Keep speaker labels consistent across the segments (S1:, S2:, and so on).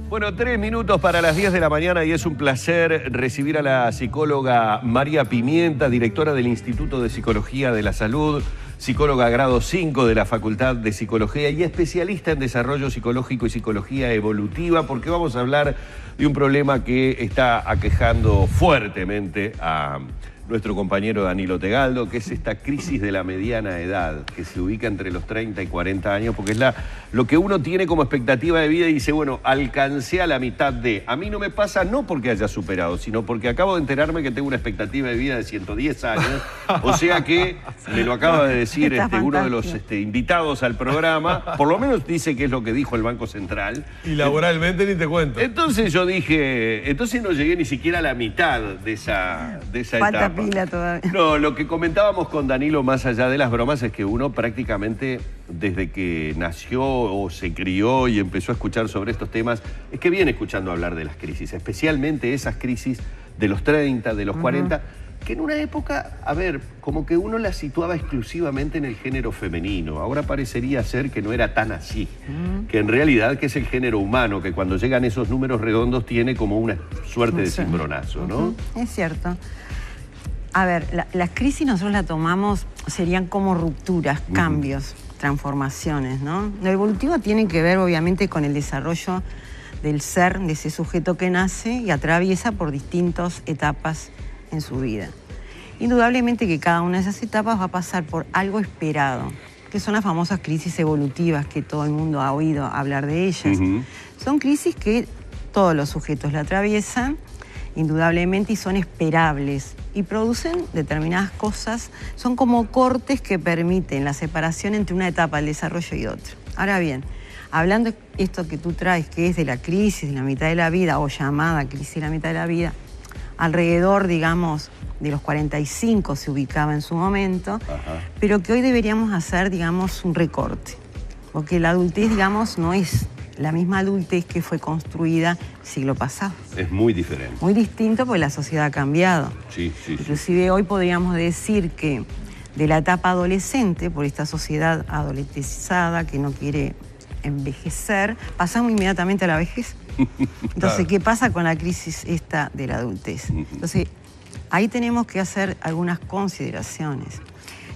S1: Bueno, 3 minutos para las 10 de la mañana y es un placer recibir a la psicóloga María Pimienta, directora del Instituto de Psicología de la Salud, psicóloga grado 5 de la Facultad de Psicología y especialista en desarrollo psicológico y psicología evolutiva, porque vamos a hablar de un problema que está aquejando fuertemente a nuestro compañero Danilo Tegaldo, que es esta crisis de la mediana edad, que se ubica entre los 30 y 40 años, porque es lo que uno tiene como expectativa de vida y dice, bueno, alcancé a la mitad de... A mí no me pasa no porque haya superado, sino porque acabo de enterarme que tengo una expectativa de vida de 110 años, o sea que, me lo acaba de decir uno de los invitados al programa, por lo menos dice que es lo que dijo el Banco Central.
S2: Y laboralmente ni te cuento.
S1: Entonces yo dije, entonces no llegué ni siquiera a la mitad de esa etapa.
S3: Pila todavía.
S1: No, lo que comentábamos con Danilo, más allá de las bromas, es que uno prácticamente desde que nació o se crió y empezó a escuchar sobre estos temas, es que viene escuchando hablar de las crisis, especialmente esas crisis de los 30, de los 40, que en una época, a ver, como que uno las situaba exclusivamente en el género femenino. Ahora parecería ser que no era tan así, que en realidad que es el género humano, que cuando llegan esos números redondos tiene como una suerte de cimbronazo, ¿no?
S3: Es cierto. A ver, las crisis nosotros las tomamos, serían como rupturas, cambios, transformaciones, ¿no? Lo evolutivo tiene que ver obviamente con el desarrollo del ser, de ese sujeto que nace y atraviesa por distintas etapas en su vida. Indudablemente que cada una de esas etapas va a pasar por algo esperado, que son las famosas crisis evolutivas que todo el mundo ha oído hablar de ellas. Son crisis que todos los sujetos la atraviesan, indudablemente, y son esperables y producen determinadas cosas, son como cortes que permiten la separación entre una etapa del desarrollo y otra. Ahora bien, hablando de esto que tú traes, que es de la crisis de la mitad de la vida, o llamada crisis de la mitad de la vida, alrededor, digamos, de los 45 se ubicaba en su momento, pero que hoy deberíamos hacer, digamos, un recorte, porque la adultez, digamos, no es la misma adultez que fue construida el siglo pasado.
S1: Es muy diferente.
S3: Muy distinto porque la sociedad ha cambiado.
S1: Sí.
S3: Inclusive hoy podríamos decir que de la etapa adolescente, por esta sociedad adolescentizada que no quiere envejecer, pasamos inmediatamente a la vejez. Entonces, claro, ¿qué pasa con la crisis esta de la adultez? Entonces, ahí tenemos que hacer algunas consideraciones.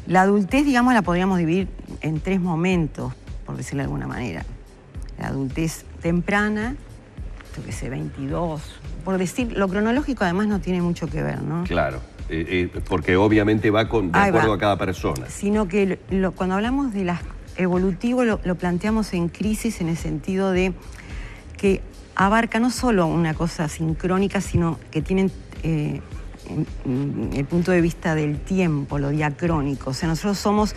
S3: La adultez, digamos, la podríamos dividir en 3 momentos, por decirlo de alguna manera. La adultez temprana, yo qué sé, 22, por decir, lo cronológico además no tiene mucho que ver, ¿no?
S1: Claro, porque obviamente va de acuerdo a cada persona.
S3: Sino que cuando hablamos de las evolutivo lo planteamos en crisis en el sentido de que abarca no solo una cosa sincrónica, sino que tienen el punto de vista del tiempo, lo diacrónico. O sea, nosotros somos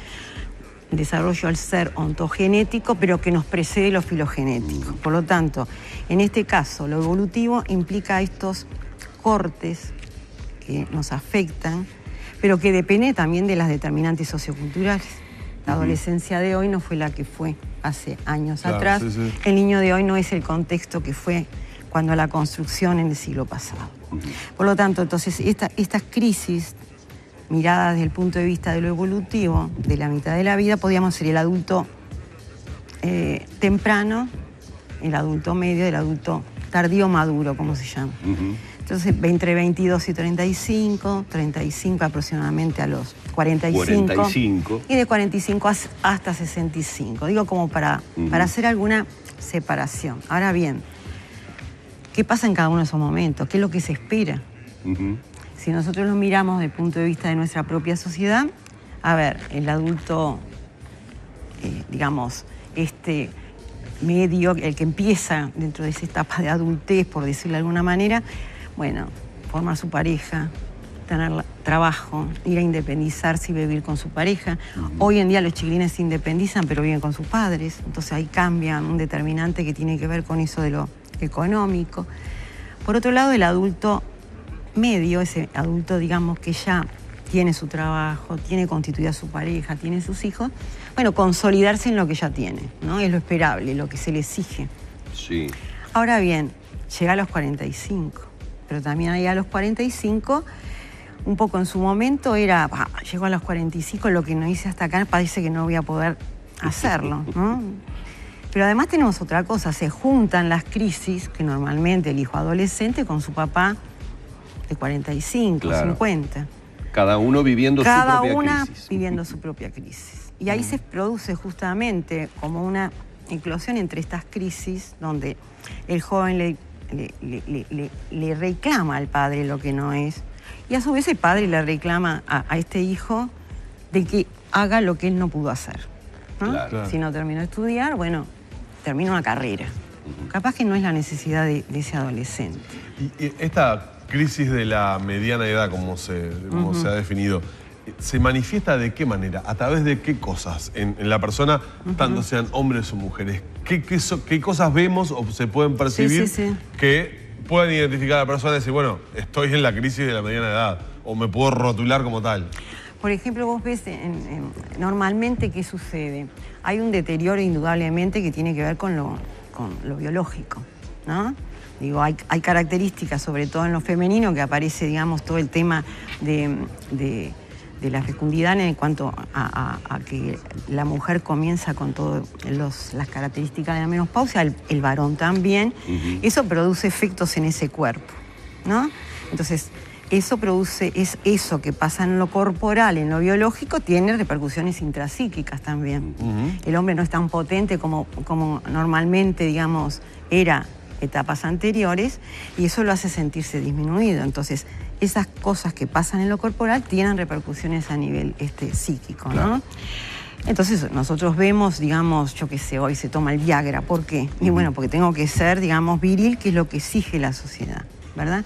S3: desarrollo al ser ontogenético, pero que nos precede lo filogenético. Por lo tanto, en este caso, lo evolutivo implica estos cortes que nos afectan, pero que depende también de las determinantes socioculturales. La adolescencia de hoy no fue la que fue hace años atrás. Sí. El niño de hoy no es el contexto que fue cuando la construcción en el siglo pasado. Por lo tanto, entonces, estas crisis miradas desde el punto de vista de lo evolutivo, de la mitad de la vida, podríamos ser el adulto temprano, el adulto medio, el adulto tardío maduro, como se llama. Entonces, entre 22 y 35 aproximadamente a los 45. Y de 45 hasta 65. Digo como para hacer alguna separación. Ahora bien, ¿qué pasa en cada uno de esos momentos? ¿Qué es lo que se espera? Si nosotros lo miramos desde el punto de vista de nuestra propia sociedad, a ver, el adulto, digamos, medio, el que empieza dentro de esa etapa de adultez, por decirlo de alguna manera, bueno, formar su pareja, tener trabajo, ir a independizarse y vivir con su pareja. Hoy en día los chiquilines se independizan, pero viven con sus padres, entonces ahí cambia un determinante que tiene que ver con eso de lo económico. Por otro lado, el adulto medio, ese adulto, digamos, que ya tiene su trabajo, tiene constituida su pareja, tiene sus hijos, bueno, consolidarse en lo que ya tiene, ¿no? Es lo esperable, lo que se le exige.
S1: Sí.
S3: Ahora bien, llega a los 45, pero también ahí a los 45, un poco en su momento era, llego a los 45, lo que no hice hasta acá parece que no voy a poder hacerlo, ¿no? Pero además tenemos otra cosa, se juntan las crisis que normalmente el hijo adolescente con su papá de 45,
S1: Claro.
S3: 50.
S1: Cada uno viviendo su propia crisis.
S3: Cada una viviendo su propia crisis. Y ahí se produce justamente como una eclosión entre estas crisis donde el joven le reclama al padre lo que no es y a su vez el padre le reclama a este hijo de que haga lo que él no pudo hacer, ¿no?
S1: Claro.
S3: Si no terminó de estudiar, bueno, termina una carrera. Capaz que no es la necesidad de ese adolescente.
S2: Y esta crisis de la mediana edad, como se ha definido, ¿se manifiesta de qué manera? ¿A través de qué cosas en la persona, tanto sean hombres o mujeres? ¿Qué cosas vemos o se pueden percibir que puedan identificar a la persona y decir, bueno, estoy en la crisis de la mediana edad o me puedo rotular como tal?
S3: Por ejemplo, vos ves normalmente qué sucede. Hay un deterioro indudablemente que tiene que ver con lo biológico, ¿no? Digo, hay características, sobre todo en lo femenino, que aparece, digamos, todo el tema de la fecundidad en cuanto a que la mujer comienza con todas las características de la menopausia, el varón también. Eso produce efectos en ese cuerpo, ¿no? Entonces, eso produce, es eso que pasa en lo corporal, en lo biológico, tiene repercusiones intrapsíquicas también. El hombre no es tan potente como normalmente, digamos, era etapas anteriores, y eso lo hace sentirse disminuido. Entonces, esas cosas que pasan en lo corporal tienen repercusiones a nivel psíquico, ¿no? Claro. Entonces, nosotros vemos, digamos, yo qué sé, hoy se toma el Viagra. ¿Por qué? Y bueno, porque tengo que ser, digamos, viril, que es lo que exige la sociedad, ¿verdad?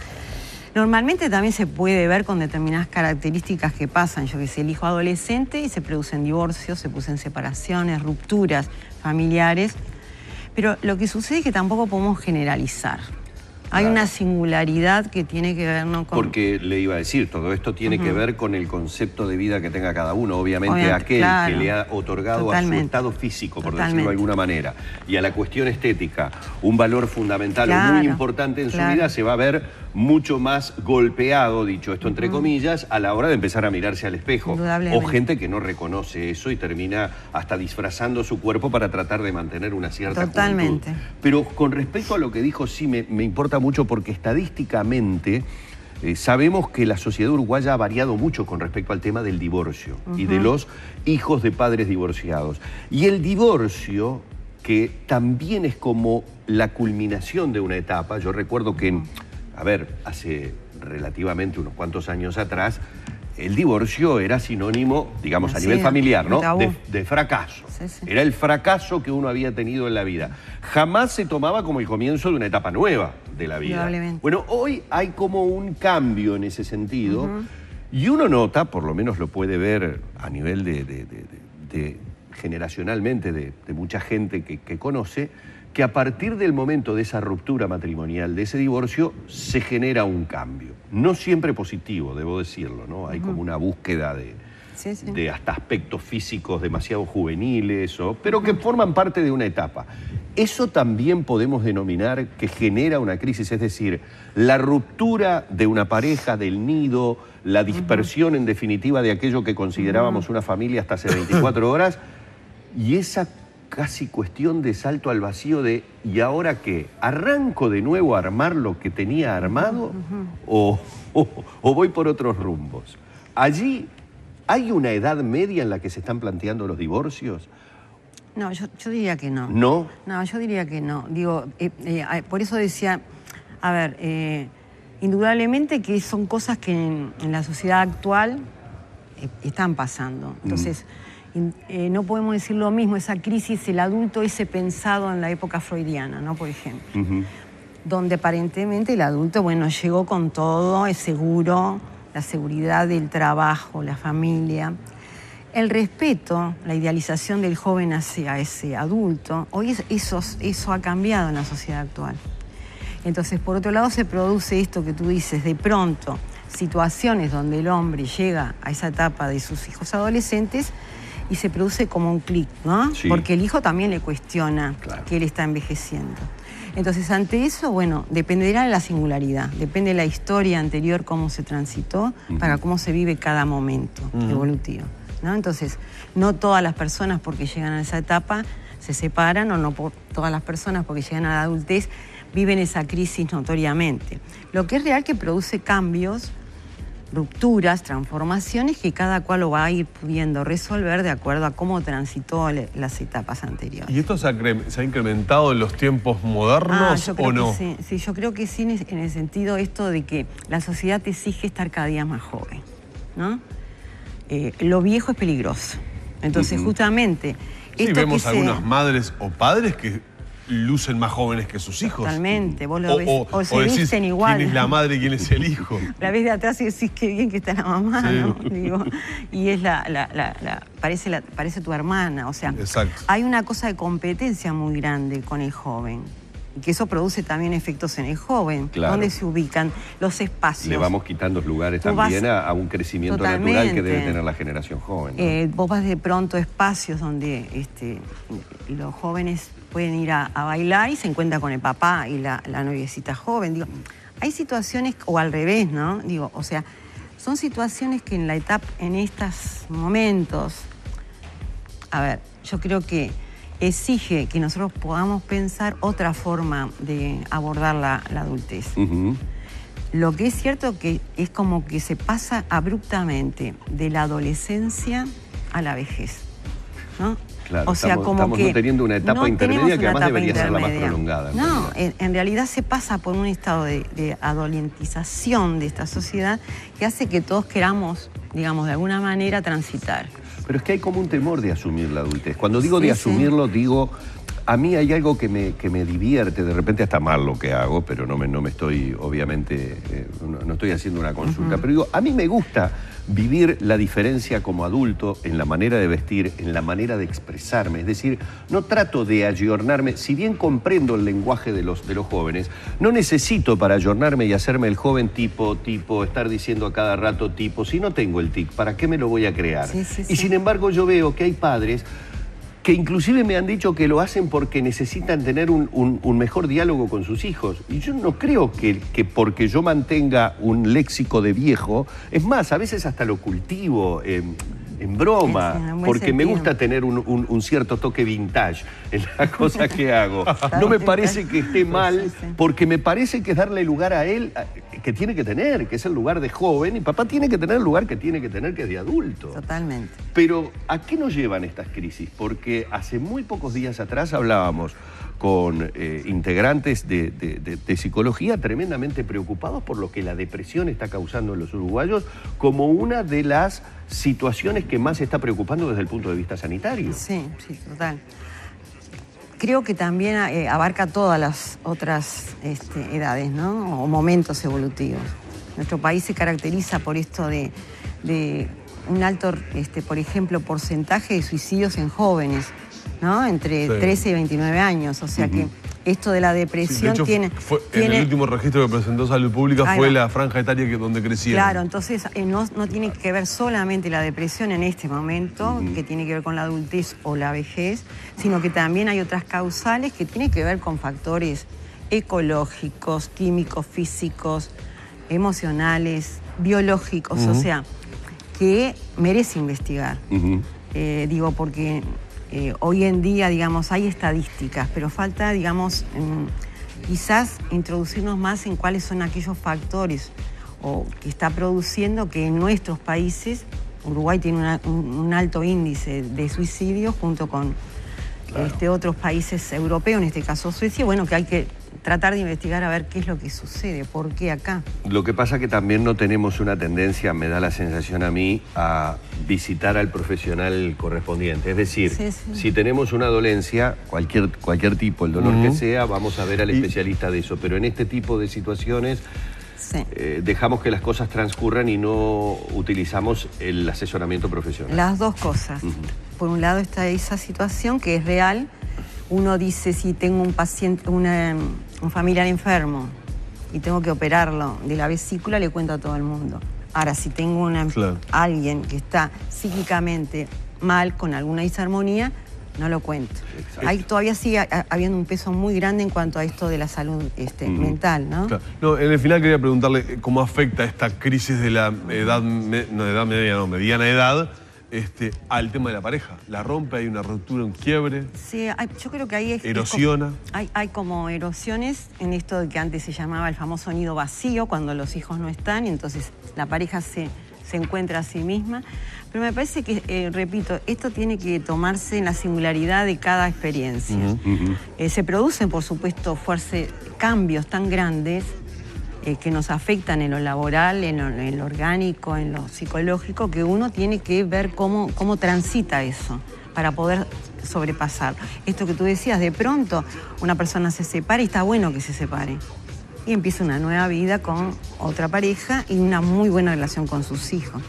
S3: Normalmente también se puede ver con determinadas características que pasan, yo qué sé, el hijo adolescente, y se producen divorcios, se producen separaciones, rupturas familiares. Pero lo que sucede es que tampoco podemos generalizar. Hay una singularidad que tiene que ver, ¿no?
S1: Porque le iba a decir, todo esto tiene que ver con el concepto de vida que tenga cada uno. Obviamente aquel que le ha otorgado a su estado físico, por decirlo de alguna manera, y a la cuestión estética, un valor fundamental o muy importante en su vida, se va a ver mucho más golpeado, dicho esto entre comillas, a la hora de empezar a mirarse al espejo. O gente que no reconoce eso y termina hasta disfrazando su cuerpo para tratar de mantener una cierta juventud. Pero con respecto a lo que dijo, sí me importa mucho porque estadísticamente sabemos que la sociedad uruguaya ha variado mucho con respecto al tema del divorcio y de los hijos de padres divorciados. Y el divorcio, que también es como la culminación de una etapa, yo recuerdo que, hace relativamente unos cuantos años atrás, el divorcio era sinónimo, digamos, a nivel familiar, ¿no? De fracaso. Era el fracaso que uno había tenido en la vida. Jamás se tomaba como el comienzo de una etapa nueva de la vida. Bueno, hoy hay como un cambio en ese sentido y uno nota, por lo menos lo puede ver a nivel generacionalmente de mucha gente que conoce, que a partir del momento de esa ruptura matrimonial, de ese divorcio, se genera un cambio. No siempre positivo, debo decirlo, ¿no? Hay como una búsqueda de hasta aspectos físicos demasiado juveniles, pero que forman parte de una etapa. Eso también podemos denominar que genera una crisis, es decir, la ruptura de una pareja, del nido, la dispersión en definitiva de aquello que considerábamos una familia hasta hace 24 horas, y esa casi cuestión de salto al vacío de ¿y ahora qué? ¿Arranco de nuevo a armar lo que tenía armado o voy por otros rumbos? Allí ¿hay una edad media en la que se están planteando los divorcios?
S3: No, yo diría que no.
S1: ¿No?
S3: No, yo diría que no. Digo, por eso decía, indudablemente que son cosas que en la sociedad actual están pasando. Entonces, no podemos decir lo mismo, esa crisis, el adulto ese pensado en la época freudiana, ¿no? Por ejemplo. Donde aparentemente el adulto, bueno, llegó con todo, es seguro, la seguridad del trabajo, la familia, el respeto, la idealización del joven hacia ese adulto. Hoy eso ha cambiado en la sociedad actual. Entonces, por otro lado, se produce esto que tú dices, de pronto, situaciones donde el hombre llega a esa etapa de sus hijos adolescentes y se produce como un clic, ¿no? Porque el hijo también le cuestiona que él está envejeciendo. Entonces, ante eso, bueno, dependerá de la singularidad, depende de la historia anterior, cómo se transitó, para cómo se vive cada momento evolutivo, ¿no? Entonces, no todas las personas, porque llegan a esa etapa, se separan, o no por todas las personas, porque llegan a la adultez, viven esa crisis notoriamente. Lo que es real que produce cambios, rupturas, transformaciones que cada cual lo va a ir pudiendo resolver de acuerdo a cómo transitó las etapas anteriores.
S2: ¿Y esto se ha incrementado en los tiempos modernos o no?
S3: Sí, yo creo que sí, en el sentido esto de que la sociedad te exige estar cada día más joven, ¿no? Lo viejo es peligroso. Entonces, justamente...
S2: Sí, vemos algunas madres o padres que lucen más jóvenes que sus hijos.
S3: Totalmente, vos lo ves, o se
S2: decís,
S3: visten igual.
S2: ¿quién es la madre y quién es el hijo?
S3: La ves de atrás y decís, qué bien que está la mamá, sí, ¿no? Digo, y es parece tu hermana, o sea,
S2: exacto,
S3: hay una cosa de competencia muy grande con el joven. Y que eso produce también efectos en el joven.
S1: Claro.
S3: ¿Dónde se ubican los espacios?
S1: Le vamos quitando lugares también a un crecimiento natural que debe tener la generación joven, ¿no?
S3: Vos vas de pronto a espacios donde los jóvenes pueden ir a bailar y se encuentran con el papá y la noviecita joven. Digo, hay situaciones, o al revés, ¿no? Digo, o sea, son situaciones que en estos momentos, a ver, yo creo que exige que nosotros podamos pensar otra forma de abordar la adultez. Lo que es cierto que es como que se pasa abruptamente de la adolescencia a la vejez, ¿no?
S1: Claro, o sea, estamos no teniendo una etapa intermedia que además debería ser la más prolongada.
S3: No, en realidad se pasa por un estado de adolescentización de esta sociedad que hace que todos queramos, digamos, de alguna manera transitar.
S1: Pero es que hay como un temor de asumir la adultez. Cuando digo de asumirlo, digo, a mí hay algo que me divierte, de repente hasta mal lo que hago, pero no me estoy, obviamente, no estoy haciendo una consulta, pero digo, a mí me gusta vivir la diferencia como adulto en la manera de vestir, en la manera de expresarme. Es decir, no trato de ayornarme, si bien comprendo el lenguaje de los jóvenes, no necesito para ayornarme y hacerme el joven tipo, estar diciendo a cada rato tipo, si no tengo el tic, ¿para qué me lo voy a crear? Y sin embargo yo veo que hay padres que inclusive me han dicho que lo hacen porque necesitan tener un mejor diálogo con sus hijos. Y yo no creo que porque yo mantenga un léxico de viejo, es más, a veces hasta lo cultivo en broma, porque me gusta tener un cierto toque vintage en la cosa que hago. No me parece que esté mal, porque me parece que es darle lugar a él que tiene que tener, que es el lugar de joven, y papá tiene que tener el lugar que tiene que tener, que es de adulto.
S3: Totalmente.
S1: Pero, ¿a qué nos llevan estas crisis? Porque hace muy pocos días atrás hablábamos con integrantes de psicología tremendamente preocupados por lo que la depresión está causando en los uruguayos como una de las situaciones que más se está preocupando desde el punto de vista sanitario.
S3: Sí, total. Creo que también abarca todas las otras edades, ¿no? O momentos evolutivos. Nuestro país se caracteriza por esto de un alto, por ejemplo, porcentaje de suicidios en jóvenes, ¿no? Entre 13 y 29 años. O sea que esto de la depresión
S2: de hecho, en el último registro que presentó Salud Pública fue la franja etaria donde crecieron.
S3: Claro, entonces no tiene que ver solamente la depresión en este momento, que tiene que ver con la adultez o la vejez, sino que también hay otras causales que tienen que ver con factores ecológicos, químicos, físicos, emocionales, biológicos, o sea, que merece investigar. Digo, porque hoy en día, digamos, hay estadísticas, pero falta, digamos, quizás introducirnos más en cuáles son aquellos factores o que está produciendo que en nuestros países, Uruguay tiene un alto índice de suicidio junto con otros países europeos, en este caso Suecia, bueno, que hay que tratar de investigar a ver qué es lo que sucede, por qué acá.
S1: Lo que pasa que también no tenemos una tendencia, me da la sensación a mí, a visitar al profesional correspondiente. Es decir, si tenemos una dolencia, cualquier tipo, el dolor que sea, vamos a ver al especialista de eso. Pero en este tipo de situaciones dejamos que las cosas transcurran y no utilizamos el asesoramiento profesional.
S3: Las dos cosas. Por un lado está esa situación que es real. Uno dice, si tengo un paciente, un familiar enfermo y tengo que operarlo de la vesícula, le cuento a todo el mundo. Ahora, si tengo alguien que está psíquicamente mal, con alguna disarmonía, no lo cuento. Todavía sigue habiendo un peso muy grande en cuanto a esto de la salud mental, ¿no?
S2: Claro. No, en el final quería preguntarle cómo afecta esta crisis de la mediana edad al tema de la pareja. La rompe, hay una ruptura, un quiebre.
S3: Sí, yo creo que ahí
S2: erosiona.
S3: Hay como erosiones en esto de que antes se llamaba el famoso nido vacío, cuando los hijos no están, y entonces la pareja se encuentra a sí misma. Pero me parece que, repito, esto tiene que tomarse en la singularidad de cada experiencia. Se producen, por supuesto, cambios tan grandes que nos afectan en lo laboral, en lo orgánico, en lo psicológico, que uno tiene que ver cómo transita eso para poder sobrepasar. Esto que tú decías, de pronto una persona se separa y está bueno que se separe. Y empieza una nueva vida con otra pareja y una muy buena relación con sus hijos.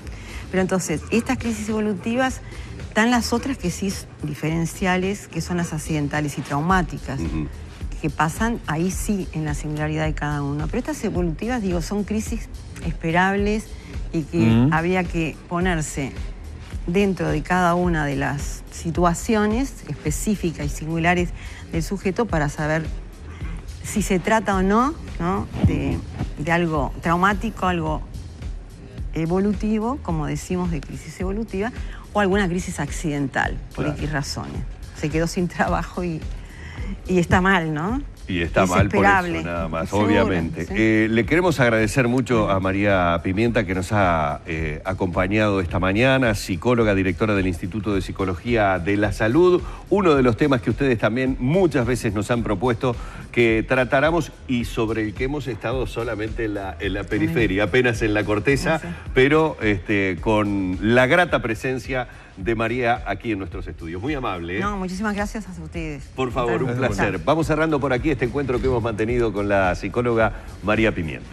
S3: Pero entonces, estas crisis evolutivas, están las otras que sí diferenciales, que son las accidentales y traumáticas, que pasan ahí sí en la singularidad de cada uno. Pero estas evolutivas, digo, son crisis esperables y que había que ponerse dentro de cada una de las situaciones específicas y singulares del sujeto para saber si se trata o no, de algo traumático, algo evolutivo, como decimos, de crisis evolutiva, o alguna crisis accidental, por X razones. Se quedó sin trabajo y está mal, ¿no?
S1: Y está mal por eso, nada más, obviamente. Sí. Le queremos agradecer mucho a María Pimienta, que nos ha acompañado esta mañana, psicóloga, directora del Instituto de Psicología de la Salud. Uno de los temas que ustedes también muchas veces nos han propuesto que tratáramos y sobre el que hemos estado solamente en la periferia, apenas en la corteza, pero con la grata presencia de María aquí en nuestros estudios. Muy amable.
S3: No, muchísimas gracias a ustedes.
S1: Por favor, un placer. Vamos cerrando por aquí este encuentro que hemos mantenido con la psicóloga María Pimienta.